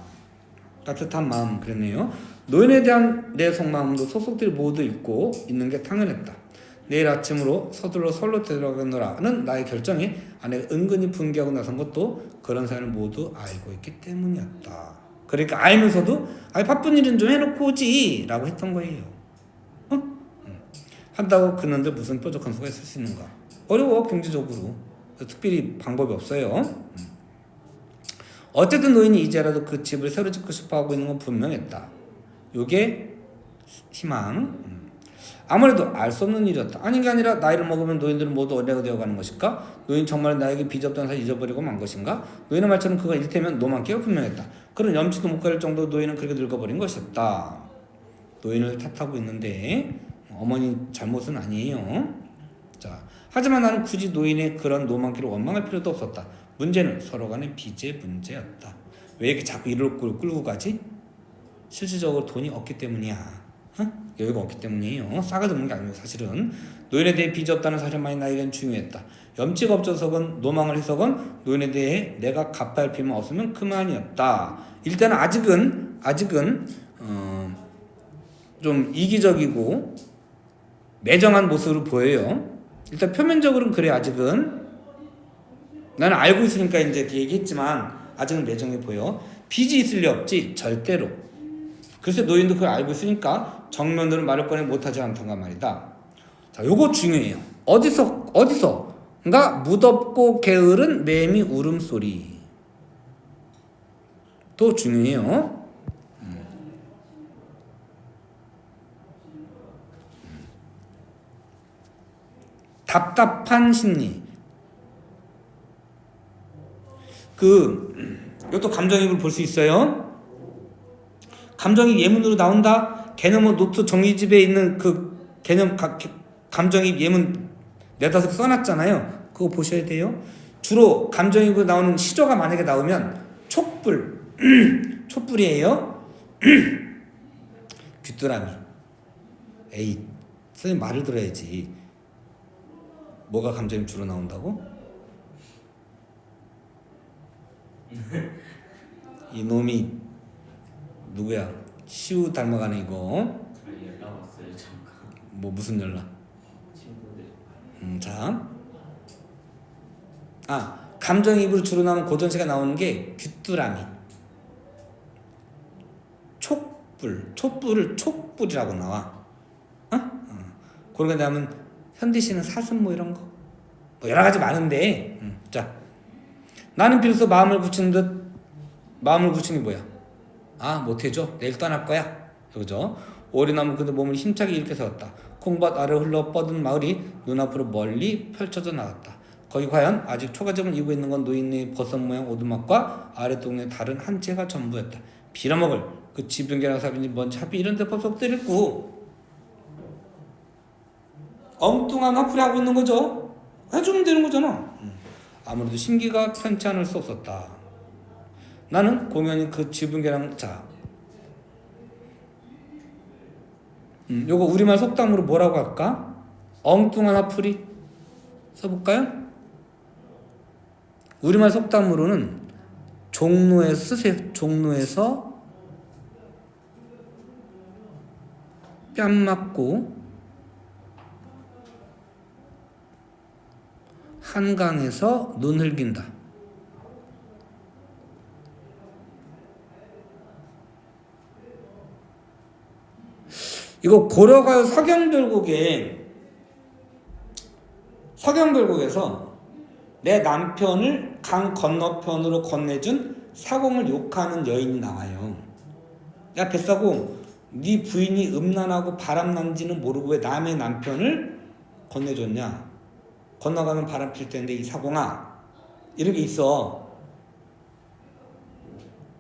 따뜻한 마음 그랬네요. 노인에 대한 내 속마음도 속속들이 모두 읽고 있는 게 당연했다. 내일 아침으로 서둘러 서울로 들어가노라는 나의 결정에 아내가 은근히 분개하고 나선 것도 그런 사연을 모두 알고 있기 때문이었다. 그러니까 알면서도 바쁜 일은 좀 해놓고 오지 라고 했던 거예요. 한다고 그런데 무슨 뾰족한 수가 있을 수 있는가? 어려워 경제적으로. 특별히 방법이 없어요. 어쨌든 노인이 이제라도 그 집을 새로 짓고 싶어하고 있는 건 분명했다. 요게 희망. 아무래도 알 수 없는 일이었다. 아닌 게 아니라 나이를 먹으면 노인들은 모두 어린애가 되어가는 것일까? 노인 정말 나에게 빚이 없다는 사실 잊어버리고 만 것인가? 노인의 말처럼 그가 이를테면 노만께가 분명했다. 그런 염치도 못 가릴 정도로 노인은 그렇게 늙어버린 것이었다. 노인을 탓하고 있는데 어머니 잘못은 아니에요. 자, 하지만 나는 굳이 노인의 그런 노만기를 원망할 필요도 없었다. 문제는 서로 간의 빚의 문제였다. 왜 이렇게 자꾸 이를 끌고 가지? 실질적으로 돈이 없기 때문이야. 여유가 없기 때문이에요. 싸가지 없는 게 아니고 사실은 노인에 대해 빚이 없다는 사실만이 나에겐 중요했다. 염치가 없어서건 노망을 해서건 노인에 대해 내가 갚아야 할 빚만 없으면 그만이었다. 일단 아직은 좀 이기적이고 매정한 모습으로 보여요. 일단 표면적으로는 그래. 아직은 나는 알고 있으니까 이제 얘기했지만 아직은 매정해 보여. 빚이 있을 리 없지 절대로. 글쎄 노인도 그걸 알고 있으니까 정면으로 말을 꺼내 못하지 않던가 말이다. 자, 요거 중요해요. 어디서? 그러니까 무덥고 게으른 매미 울음소리. 또 중요해요. 답답한 심리. 이것도 감정이입을 볼 수 있어요. 감정이입 예문으로 나온다. 개념은 노트 종이집에 있는 그 개념 감정이입 예문 4-5개 써놨잖아요. 그거 보셔야 돼요. 주로 감정이입으로 나오는 시조가 만약에 나오면 촛불 촛불이에요. 귀뚜라미. 에이 선생님 말을 들어야지. 뭐가 감정이입 주로 나온다고? 이놈이 누구야? 시우 닮아가는 이거. 연락 왔어요 잠깐. 뭐 무슨 연락? 친구들. 자. 감정이입으로 주로 나오는 고전시가 나오는 게 귀뚜라미. 촛불을 촛불이라고 나와. 그러게 나면 현디씨는 사슴 뭐 이런 거. 뭐 여러 가지 많은데. 자. 나는 비로소 마음을 굳힌 게 뭐야? 못해줘. 내일 떠날 거야. 그죠? 오리나무 그대 몸을 힘차게 일으켜 세웠다. 콩밭 아래 흘러 뻗은 마을이 눈앞으로 멀리 펼쳐져 나갔다. 거기 과연 아직 초가집을 입고 있는 건 노인의 버섯 모양 오두막과 아래 동네 다른 한 채가 전부였다. 빌어먹을 그 지붕계랑 삽인지 뭔지 하필 이런 데 버섯들 있고 엉뚱한 화풀이 하고 있는 거죠. 해주면 되는 거잖아. 아무래도 심기가 편치 않을 수 없었다. 나는 공연히 그 지붕계랑 요거 우리말 속담으로 뭐라고 할까? 엉뚱한 화풀이 써볼까요? 우리말 속담으로는 종로에서 쓰세요. 종로에서 뺨 맞고 한강에서 눈 흘긴다. 이거 고려가요 서경별곡에서 내 남편을 강 건너편으로 건네준 사공을 욕하는 여인이 나와요. 야 뱃사공, 네 부인이 음란하고 바람난지는 모르고 왜 남의 남편을 건네줬냐? 건너가면 바람 필 텐데 이 사공아, 이렇게 있어.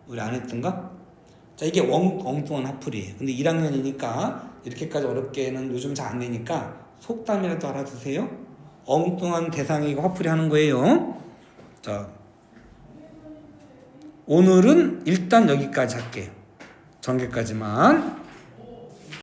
우리 안 했던가? 자, 이게 엉뚱한 화풀이에요. 근데 1학년이니까 이렇게까지 어렵게는 요즘 잘 안 되니까 속담이라도 알아두세요. 엉뚱한 대상이 화풀이 하는 거예요. 자, 오늘은 일단 여기까지 할게요. 전개까지만.